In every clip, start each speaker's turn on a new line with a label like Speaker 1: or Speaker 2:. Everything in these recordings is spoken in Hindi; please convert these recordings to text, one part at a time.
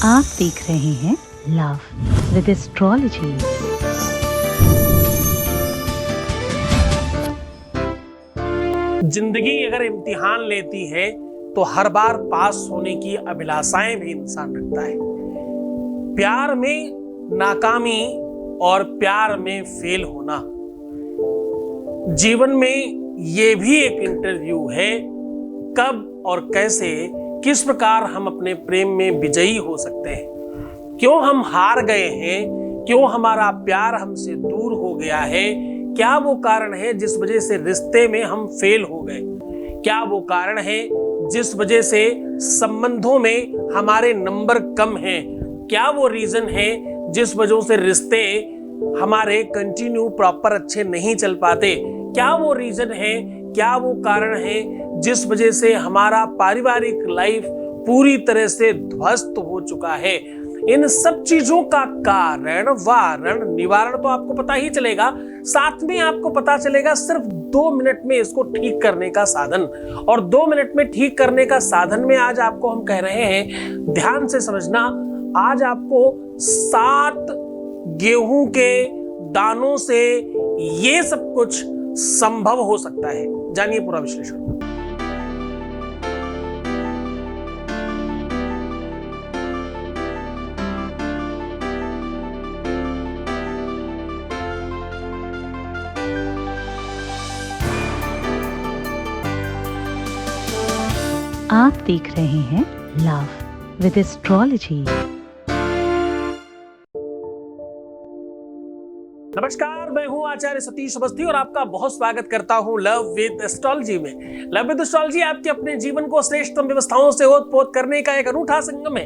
Speaker 1: आप देख रहे हैं लव विद एस्ट्रोलॉजी।
Speaker 2: जिंदगी अगर इम्तिहान लेती है तो हर बार पास होने की अभिलाषाएं भी इंसान रखता है। प्यार में नाकामी और प्यार में फेल होना जीवन में ये भी एक इंटरव्यू है। कब और कैसे किस प्रकार हम अपने प्रेम में विजयी हो सकते हैं, क्यों हम हार गए हैं, क्यों हमारा प्यार हमसे दूर हो गया है, क्या वो कारण है जिस वजह से रिश्ते में हम फेल हो गए, क्या वो कारण है जिस वजह से संबंधों में हमारे नंबर कम हैं, क्या वो रीजन है जिस वजह से रिश्ते हमारे कंटिन्यू प्रॉपर अच्छे नहीं चल पाते, क्या वो रीजन है, क्या वो कारण है जिस वजह से हमारा पारिवारिक लाइफ पूरी तरह से ध्वस्त हो चुका है। इन सब चीजों का कारण वारण निवारण तो आपको पता ही चलेगा, साथ में आपको पता चलेगा सिर्फ 2 मिनट में इसको ठीक करने का साधन। और 2 मिनट में ठीक करने का साधन में आज आपको हम कह रहे हैं, ध्यान से समझना। आज आपको 7 गेहूं के दानों से ये सब कुछ संभव हो सकता है। जानिए पूरा विश्लेषण।
Speaker 1: आप देख रहे हैं लव विद एस्ट्रोलॉजी।
Speaker 2: नमस्कार, मैं हूं आचार्य सतीश अवस्थी और आपका बहुत स्वागत करता हूं लव विद एस्ट्रोलॉजी में। लव विद एस्ट्रोलॉजी आपके अपने जीवन को श्रेष्ठतम व्यवस्थाओं से ओतप्रोत करने का एक अनूठा संगम है।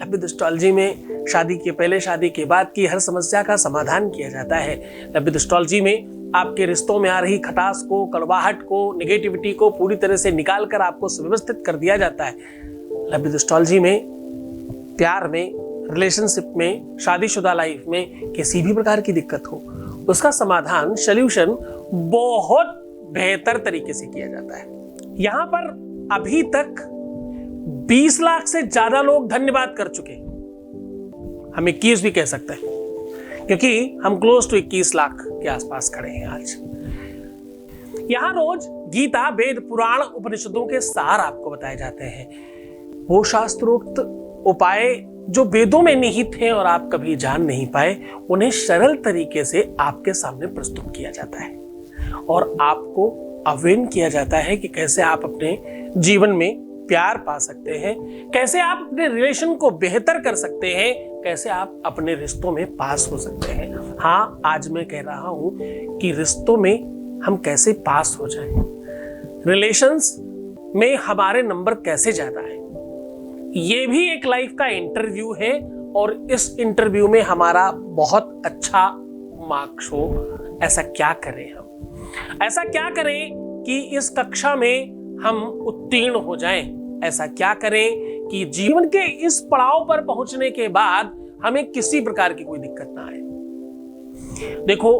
Speaker 2: लव विद एस्ट्रोलॉजी में शादी के पहले, शादी के बाद की हर समस्या का समाधान किया जाता है। लव विद एस्ट्रोलॉजी में आपके रिश्तों में आ रही खटास को, कड़वाहट को, नेगेटिविटी को पूरी तरह से निकाल कर आपको सुव्यवस्थित कर दिया जाता है। लव विद एस्ट्रोलॉजी में प्यार में, रिलेशनशिप में, शादीशुदा लाइफ में किसी भी प्रकार की दिक्कत हो, उसका समाधान, सॉल्यूशन बहुत बेहतर तरीके से किया जाता है। यहां पर अभी तक 20 लाख से ज्यादा लोग धन्यवाद कर चुके हैं। हम 21 भी कह सकते हैं क्योंकि हम क्लोज टू 21 लाख के आसपास खड़े हैं आज। यहां रोज गीता, वेद, पुराण, उपनिषदों के सार आपको बताए जाते हैं। वो शास्त्रोक्त उपाय जो वेदों में निहित हैं और आप कभी जान नहीं पाए, उन्हें सरल तरीके से आपके सामने प्रस्तुत किया जाता है और आपको अवेयर किया जाता है कि कैसे आप अपने जीवन में प्यार पा सकते हैं, कैसे आप अपने रिलेशन को बेहतर कर सकते हैं, कैसे आप अपने रिश्तों में पास हो सकते हैं। हाँ, आज मैं कह रहा हूं कि रिश्तों में हम कैसे पास हो जाएं, रिलेशंस में हमारे नंबर कैसे ज्यादा है। ये भी एक लाइफ का इंटरव्यू है और इस इंटरव्यू में हमारा बहुत अच्छा मार्क्स हो। ऐसा क्या करें हम, ऐसा क्या करें कि इस कक्षा में हम उत्तीर्ण हो जाएं, ऐसा क्या करें कि जीवन के इस पड़ाव पर पहुंचने के बाद हमें किसी प्रकार की कोई दिक्कत ना आए। देखो,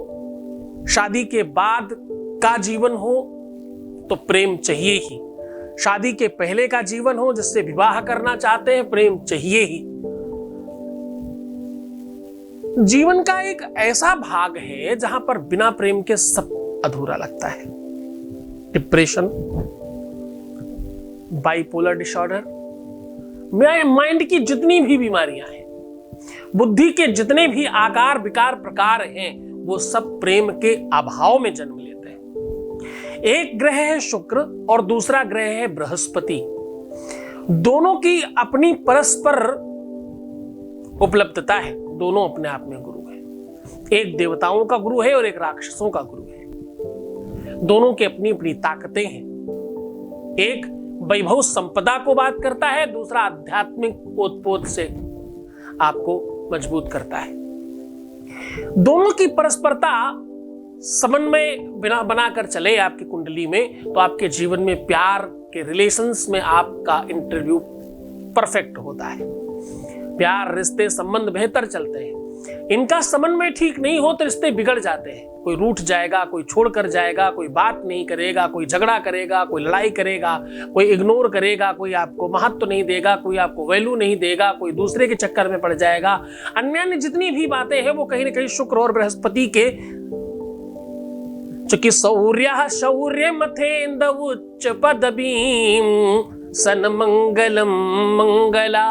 Speaker 2: शादी के बाद का जीवन हो तो प्रेम चाहिए ही, शादी के पहले का जीवन हो जिससे विवाह करना चाहते हैं, प्रेम चाहिए ही। जीवन का एक ऐसा भाग है जहां पर बिना प्रेम के सब अधूरा लगता है। डिप्रेशन, बाइपोलर डिसऑर्डर, माइंड की जितनी भी बीमारियां हैं, बुद्धि के जितने भी आकार विकार प्रकार हैं, वो सब प्रेम के अभाव में जन्म लेते हैं। एक ग्रह है शुक्र और दूसरा ग्रह है बृहस्पति। दोनों की अपनी परस्पर उपलब्धता है, दोनों अपने आप में गुरु है। एक देवताओं का गुरु है और एक राक्षसों का गुरु है। दोनों की अपनी अपनी ताकतें हैं। एक वैभव संपदा को बात करता है, दूसरा आध्यात्मिक ओतप्रोत से आपको मजबूत करता है। दोनों की परस्परता समन्वय बिना बनाकर चले आपकी कुंडली में, तो आपके जीवन में प्यार के रिलेशंस में आपका इंटरव्यू परफेक्ट होता है। प्यार, रिश्ते, संबंध बेहतर चलते हैं। इनका समन्वय ठीक नहीं हो तो रिश्ते बिगड़ जाते हैं। कोई रूठ जाएगा, कोई छोड़कर जाएगा, कोई बात नहीं करेगा, कोई झगड़ा करेगा, कोई लड़ाई करेगा, कोई इग्नोर करेगा, कोई आपको महत्व नहीं देगा, कोई आपको वैल्यू नहीं देगा, कोई दूसरे के चक्कर में पड़ जाएगा। अन्य जितनी भी बातें हैं वो कहीं ना कहीं शुक्र और बृहस्पति के, चूंकि शौर्य मथेंद उच्च पदवीम सन मंगलम मंगला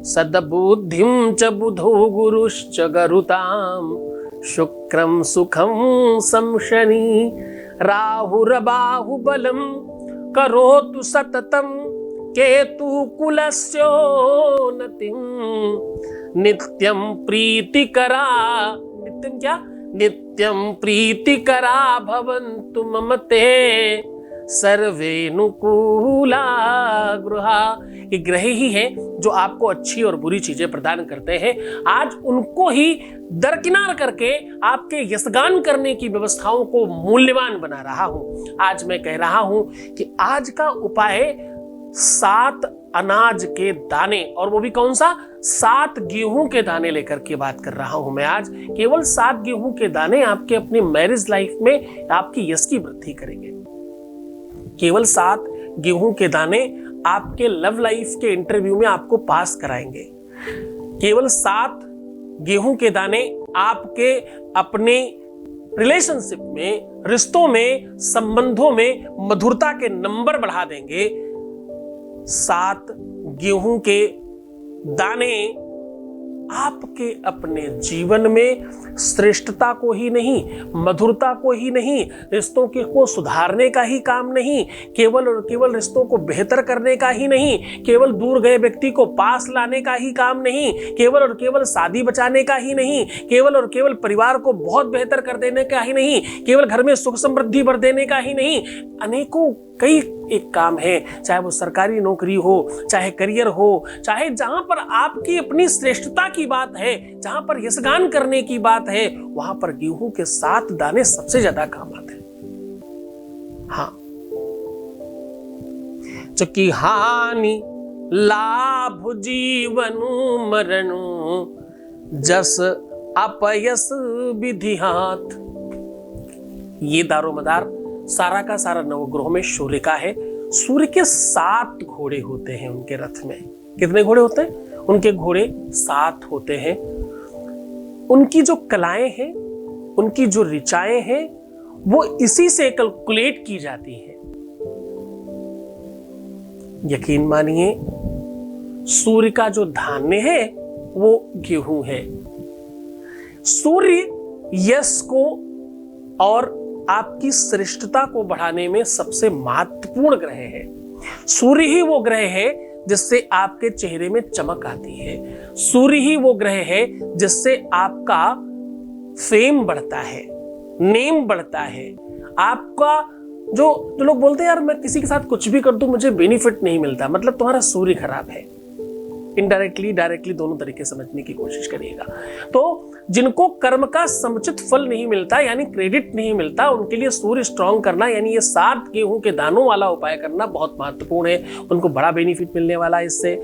Speaker 2: सदबुद्धिं च बुधो गुरुश्च गरुताम शुक्रम सुखम संशनि राहुरबाहुबलम करोतु सततम केतु कुलस्योन्नतिं नित्यं प्रीतिकरा, नित्यं क्या, नित्यं प्रीतिकरा भवन्तु मम ते सर्वेनुकूला गृहा। ये ग्रह ही है जो आपको अच्छी और बुरी चीजें प्रदान करते हैं। आज उनको ही दरकिनार करके आपके यशगान करने की व्यवस्थाओं को मूल्यवान बना रहा हूं। आज मैं कह रहा हूं कि आज का उपाय 7 अनाज के दाने, और वो भी कौन सा, 7 गेहूं के दाने लेकर के बात कर रहा हूं मैं आज। केवल 7 गेहूं के दाने आपके अपनी मैरिज लाइफ में आपकी यश की वृद्धि करेंगे। केवल 7 गेहूं के दाने आपके लव लाइफ के इंटरव्यू में आपको पास कराएंगे। केवल 7 गेहूं के दाने आपके अपने रिलेशनशिप में, रिश्तों में, संबंधों में मधुरता के नंबर बढ़ा देंगे। 7 गेहूं के दाने आपके अपने जीवन में श्रेष्ठता को ही नहीं, मधुरता को ही नहीं, रिश्तों को सुधारने का ही काम नहीं, केवल और केवल रिश्तों को बेहतर करने का ही नहीं, केवल दूर गए व्यक्ति को पास लाने का ही काम नहीं, केवल और केवल शादी बचाने का ही नहीं, केवल और केवल परिवार को बहुत बेहतर कर देने का ही नहीं, केवल घर में सुख समृद्धि भर देने का ही नहीं, अनेकों कई एक काम है, चाहे वो सरकारी नौकरी हो, चाहे करियर हो, चाहे जहां पर आपकी अपनी श्रेष्ठता की बात है, जहां पर यशगान करने की बात है, वहां पर गेहूं के 7 दाने सबसे ज्यादा काम आते हैं। हाँ, चूंकि हानि लाभ जीवनु मरणु जस अपयस विधि हाथ। ये दारोमदार सारा का सारा नवग्रहों में सूर्य का है। सूर्य के 7 घोड़े होते हैं उनके रथ में। कितने घोड़े होते हैं? उनके घोड़े 7 होते हैं। उनकी जो कलाएं हैं, उनकी जो ऋचाएं हैं, वो इसी से कैलकुलेट की जाती है। यकीन मानिए, सूर्य का जो धान्य है वो गेहूं है। सूर्य यश को और आपकी श्रेष्ठता को बढ़ाने में सबसे महत्वपूर्ण ग्रह है। सूर्य ही वो ग्रह है जिससे आपके चेहरे में चमक आती है। सूर्य ही वो ग्रह है जिससे आपका फेम बढ़ता है, नेम बढ़ता है। आपका जो लोग बोलते हैं यार मैं किसी के साथ कुछ भी कर दूं मुझे बेनिफिट नहीं मिलता, मतलब तुम्हारा सूर्य खराब है। इनडायरेक्टली डायरेक्टली दोनों तरीके समझने की कोशिश करिएगा। तो जिनको कर्म का समुचित फल नहीं मिलता, यानी क्रेडिट नहीं मिलता, उनके लिए सूर्य स्ट्रॉन्ग करना, यानी ये 7 गेहूं के दानों वाला उपाय करना बहुत महत्वपूर्ण है। उनको बड़ा बेनिफिट मिलने वाला है इससे।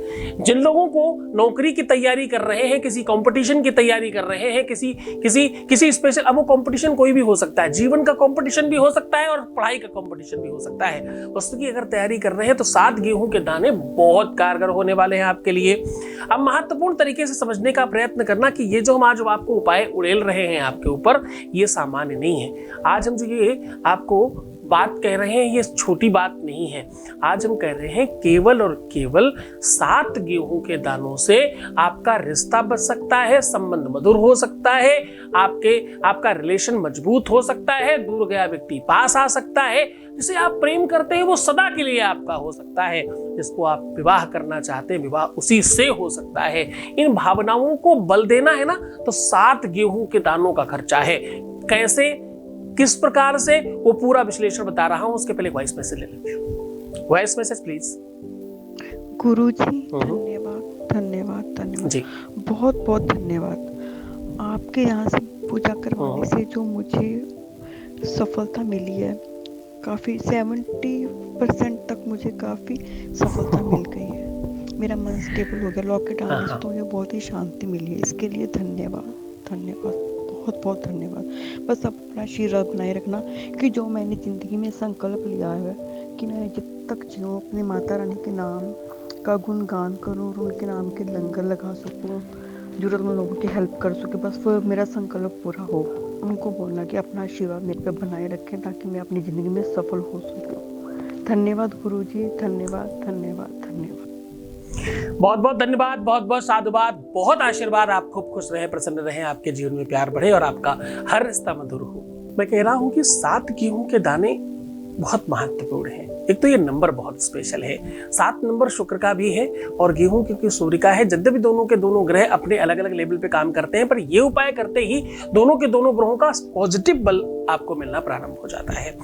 Speaker 2: जिन लोगों को नौकरी की तैयारी कर रहे हैं, किसी कंपटीशन की तैयारी कर रहे हैं, किसी स्पेशल, अब वो कंपटीशन कोई भी हो सकता है, जीवन का कंपटीशन भी हो सकता है और पढ़ाई का कंपटीशन भी हो सकता है। वस्तु की अगर तैयारी कर रहे हैं तो 7 गेहूं के दाने बहुत कारगर होने वाले हैं आपके लिए। अब महत्वपूर्ण तरीके से समझने का प्रयत्न करना कि ये जो हम आज आपको उपाय उड़ेल रहे हैं आपके ऊपर, ये सामान्य नहीं है। आज हम जो ये आपको बात कह रहे हैं ये छोटी बात नहीं है। आज हम कह रहे हैं केवल और केवल 7 गेहूं के दानों से आपका रिश्ता बच सकता है, संबंध मधुर हो सकता है, आपका रिलेशन मजबूत हो सकता है, दूर गया व्यक्ति पास आ सकता है, जिसे आप प्रेम करते हैं वो सदा के लिए आपका हो सकता है, जिसको आप विवाह करना चाहते हैं विवाह उसी से हो सकता है। इन भावनाओं को बल देना है ना, तो 7 गेहूं के दानों का खर्चा है। कैसे, किस प्रकार से, वो पूरा विश्लेषण बता रहा हूं। उसके पहले वॉइस मैसेज ले लेते हैं। Voice message please.
Speaker 3: गुरुजी धन्यवाद धन्यवाद धन्यवाद जी, बहुत बहुत धन्यवाद। आपके यहाँ से पूजा करवाने से जो मुझे सफलता मिली है, काफ़ी 70% तक मुझे काफ़ी सफलता मिल गई है। मेरा मन स्टेबल हो गया। लॉकेट आने से तो मुझे बहुत ही शांति मिली है। इसके लिए धन्यवाद, धन्यवाद, बहुत बहुत धन्यवाद। बस आप अपना आशीर्वाद बनाए रखना कि जो मैंने ज़िंदगी में संकल्प लिया है कि मैं जब तक जीऊँ अपनी माता रानी के नाम का गुणगान करूँ और उनके नाम के लंगर लगा सकूँ, ज़रूरतमंद लोगों की हेल्प कर सकूँ, बस वो मेरा संकल्प पूरा हो। उनको बोलना कि अपना आशीर्वाद मेरे पे बनाए रखें ताकि मैं अपनी ज़िंदगी में सफल हो सकूँ। धन्यवाद गुरुजी, धन्यवाद, धन्यवाद, धन्यवाद।
Speaker 2: बहुत बहुत धन्यवाद, बहुत बहुत साधुवाद, बहुत आशीर्वाद। आप खूब खुश रहे, प्रसन्न रहे, आपके जीवन में प्यार बढ़े और आपका हर रिश्ता मधुर हो। मैं कह रहा हूं कि 7 गेहूं के दाने बहुत महत्वपूर्ण हैं। एक तो ये नंबर बहुत स्पेशल है, 7 नंबर शुक्र का भी है और गेहूं क्योंकि सूर्य का है। यद्यपि दोनों के दोनों ग्रह अपने अलग अलग लेवल पे काम करते हैं, पर ये उपाय करते ही दोनों के दोनों ग्रहों का पॉजिटिव बल आपको मिलना प्रारंभ हो जाता है।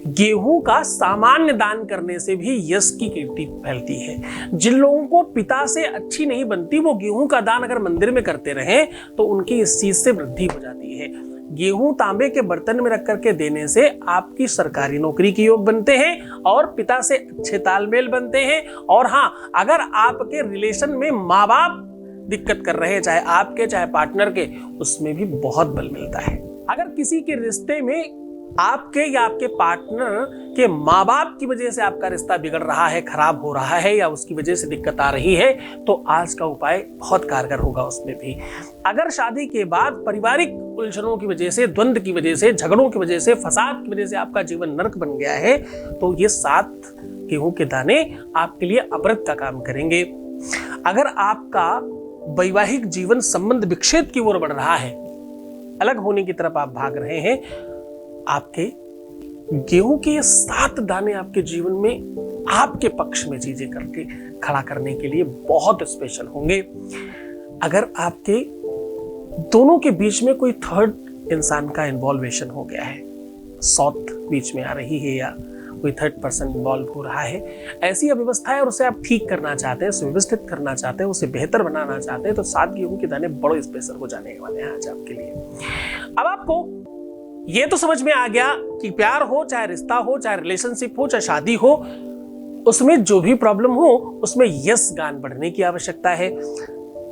Speaker 2: गेहूं का सामान्य दान करने से भी यश की कीर्ति फैलती है। जिन लोगों को पिता से अच्छी नहीं बनती, वो गेहूं का दान अगर मंदिर में करते रहे तो उनकी इस चीज से वृद्धि हो जाती है। गेहूं तांबे के बर्तन में रख करके देने से आपकी सरकारी नौकरी के योग बनते हैं और पिता से अच्छे तालमेल बनते हैं। और हाँ, अगर आपके रिलेशन में माँ बाप दिक्कत कर रहे हैं, चाहे आपके चाहे पार्टनर के, उसमें भी बहुत बल मिलता है। अगर किसी के रिश्ते में आपके या आपके पार्टनर के माँ बाप की वजह से आपका रिश्ता बिगड़ रहा है, खराब हो रहा है या उसकी वजह से दिक्कत आ रही है, तो आज का उपाय बहुत कारगर होगा उसमें भी। अगर शादी के बाद पारिवारिक उलझनों की वजह से, द्वंद्व की वजह से, झगड़ों की वजह से, फसाद की वजह से आपका जीवन नरक बन गया है, तो ये 7 गेहूं के दाने आपके लिए अमृत का काम करेंगे। अगर आपका वैवाहिक जीवन संबंध विच्छेद की ओर बढ़ रहा है, अलग होने की तरफ आप भाग रहे हैं, आपके गेहूं के 7 दाने आपके जीवन में आपके पक्ष में चीजें करके खड़ा करने के लिए बहुत स्पेशल होंगे। अगर आपके दोनों के बीच में कोई थर्ड इंसान का इन्वॉल्वेशन हो गया है, सौत बीच में आ रही है या कोई थर्ड पर्सन इन्वॉल्व हो रहा है, ऐसी अव्यवस्था है और उसे आप ठीक करना चाहते हैं, सुव्यवस्थित करना चाहते हैं, उसे बेहतर बनाना चाहते हैं, तो 7 गेहूं के दाने बड़े स्पेशल हो जाने वाले हैं आज आपके लिए। अब आपको ये तो समझ में आ गया कि प्यार हो, चाहे रिश्ता हो, चाहे रिलेशनशिप हो, चाहे शादी हो, उसमें जो भी प्रॉब्लम हो उसमें यश गान बढ़ने की आवश्यकता है।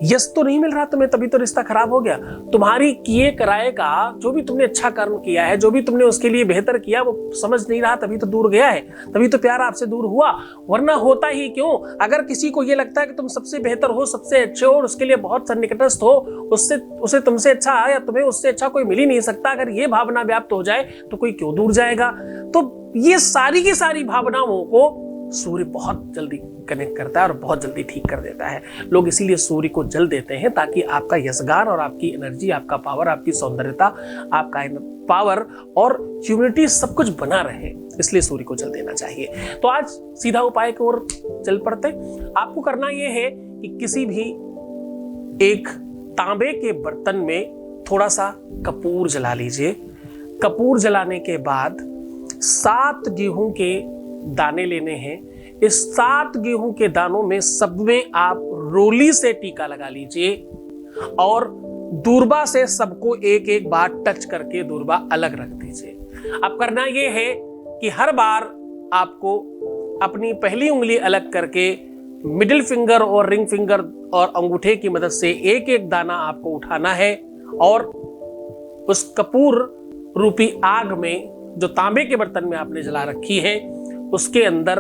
Speaker 2: यश तो नहीं मिल रहा तुम्हें, तभी तो रिश्ता खराब हो गया। तुम्हारी किए कराए का जो भी तुमने अच्छा कर्म किया है, जो भी तुमने उसके लिए बेहतर किया, वो समझ नहीं रहा, तभी तो दूर गया है, तभी तो प्यार आपसे दूर हुआ। वरना होता ही क्यों? अगर किसी को ये लगता है कि तुम सबसे बेहतर हो, सबसे अच्छे हो और उसके लिए बहुत निकटस्थ हो, उसे तुमसे अच्छा या तुम्हें उससे अच्छा कोई मिल ही नहीं सकता, अगर ये भावना व्याप्त हो जाए तो कोई क्यों दूर जाएगा? तो ये सारी की सारी भावनाओं को सूर्य बहुत जल्दी कनेक्ट करता है और बहुत जल्दी ठीक कर देता है। लोग इसीलिए सूर्य को जल देते हैं ताकि आपका यशगान और आपकी एनर्जी, आपका पावर, आपकी सौंदर्यता, आपका पावर और ह्यूमिनिटी सब कुछ बना रहे, इसलिए सूर्य को जल देना चाहिए। तो आज सीधा उपाय की ओर चल पड़ते। आपको करना यह है कि किसी भी एक तांबे के बर्तन में थोड़ा सा कपूर जला लीजिए। कपूर जलाने के बाद 7 गेहूं के दाने लेने हैं। इस 7 गेहूं के दानों में सब में आप रोली से टीका लगा लीजिए और दूरबा से सबको एक एक बार टच करके दूरबा अलग रख दीजिए। अब करना यह है कि हर बार आपको अपनी पहली उंगली अलग करके मिडिल फिंगर और रिंग फिंगर और अंगूठे की मदद से एक एक दाना आपको उठाना है और उस कपूर रूपी आग में जो तांबे के बर्तन में आपने जला रखी है उसके अंदर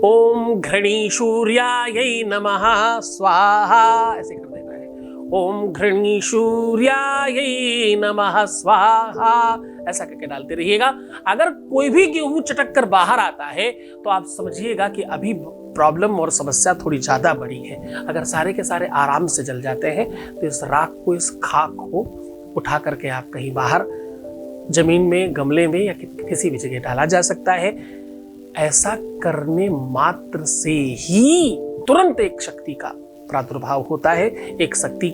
Speaker 2: ओम घृणी सूर्याय नमः स्वाहा ऐसे कर देना है। ओम घृणी सूर्याय नमः स्वाहा ऐसा करके डालते रहिएगा। अगर कोई भी गेहूं चटक कर बाहर आता है तो आप समझिएगा कि अभी प्रॉब्लम और समस्या थोड़ी ज्यादा बड़ी है। अगर सारे के सारे आराम से जल जाते हैं तो इस राख को, इस खाक को उठा करके आप कहीं बाहर जमीन में, गमले में या किसी भी जगह डाला जा सकता है। ऐसा करने मात्र से ही तुरंत एक शक्ति का प्रादुर्भाव होता है, एक शक्ति,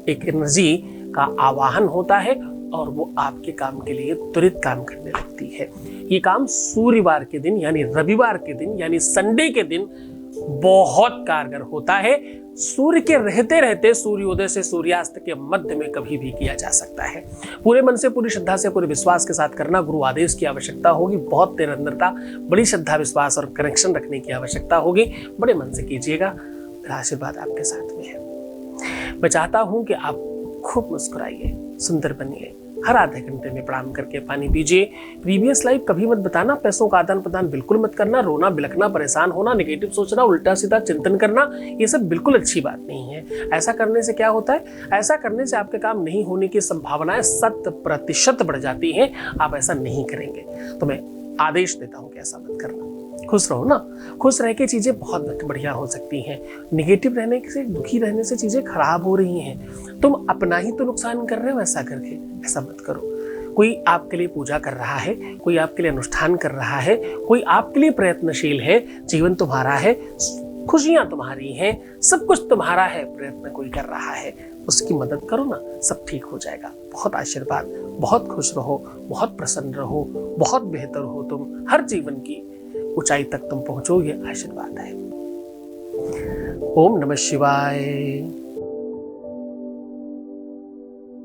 Speaker 2: एक एनर्जी का आवाहन होता है और वो आपके काम के लिए तुरंत काम करने लगती है। ये काम सूर्यवार के दिन यानी रविवार के दिन यानी संडे के दिन बहुत कारगर होता है। सूर्य के रहते रहते सूर्योदय से सूर्यास्त के मध्य में कभी भी किया जा सकता है। पूरे मन से, पूरी श्रद्धा से, पूरे विश्वास के साथ करना। गुरु आदेश की आवश्यकता होगी, बहुत निरंतरता, बड़ी श्रद्धा, विश्वास और कनेक्शन रखने की आवश्यकता होगी। बड़े मन से कीजिएगा, मेरा आशीर्वाद आपके साथ में है। मैं चाहता हूं कि आप खूब मुस्कुराइए, सुंदर बनिए, हर आधे घंटे में प्रणाम करके पानी पीजिए। प्रीवियस लाइफ कभी मत बताना, पैसों का आदान प्रदान बिल्कुल मत करना, रोना बिलखना, परेशान होना, नेगेटिव सोचना, उल्टा सीधा चिंतन करना, ये सब बिल्कुल अच्छी बात नहीं है। ऐसा करने से क्या होता है, ऐसा करने से आपके काम नहीं होने की संभावनाएं 100% बढ़ जाती हैं। आप ऐसा नहीं करेंगे तो मैं आदेश देता हूं कि ऐसा मत करना। खुश रहो ना, खुश रह के चीजें बहुत बढ़िया हो सकती हैं। निगेटिव रहने से, दुखी रहने से चीजें खराब हो रही हैं। तुम अपना ही तो नुकसान कर रहे हो ऐसा करके। ऐसा मत करो। कोई आपके लिए पूजा कर रहा है, कोई आपके लिए अनुष्ठान कर रहा है, कोई आपके लिए प्रयत्नशील है, जीवन तुम्हारा है, खुशियां तुम्हारी हैं, सब कुछ तुम्हारा है, प्रयत्न कोई कर रहा है, उसकी मदद करो ना, सब ठीक हो जाएगा। बहुत आशीर्वाद, बहुत खुश रहो, बहुत प्रसन्न रहो, बहुत बेहतर हो तुम, हर जीवन की ऊंचाई तक तुम पहुंचोगे, आशीर्वाद है। ओम नमः शिवाय।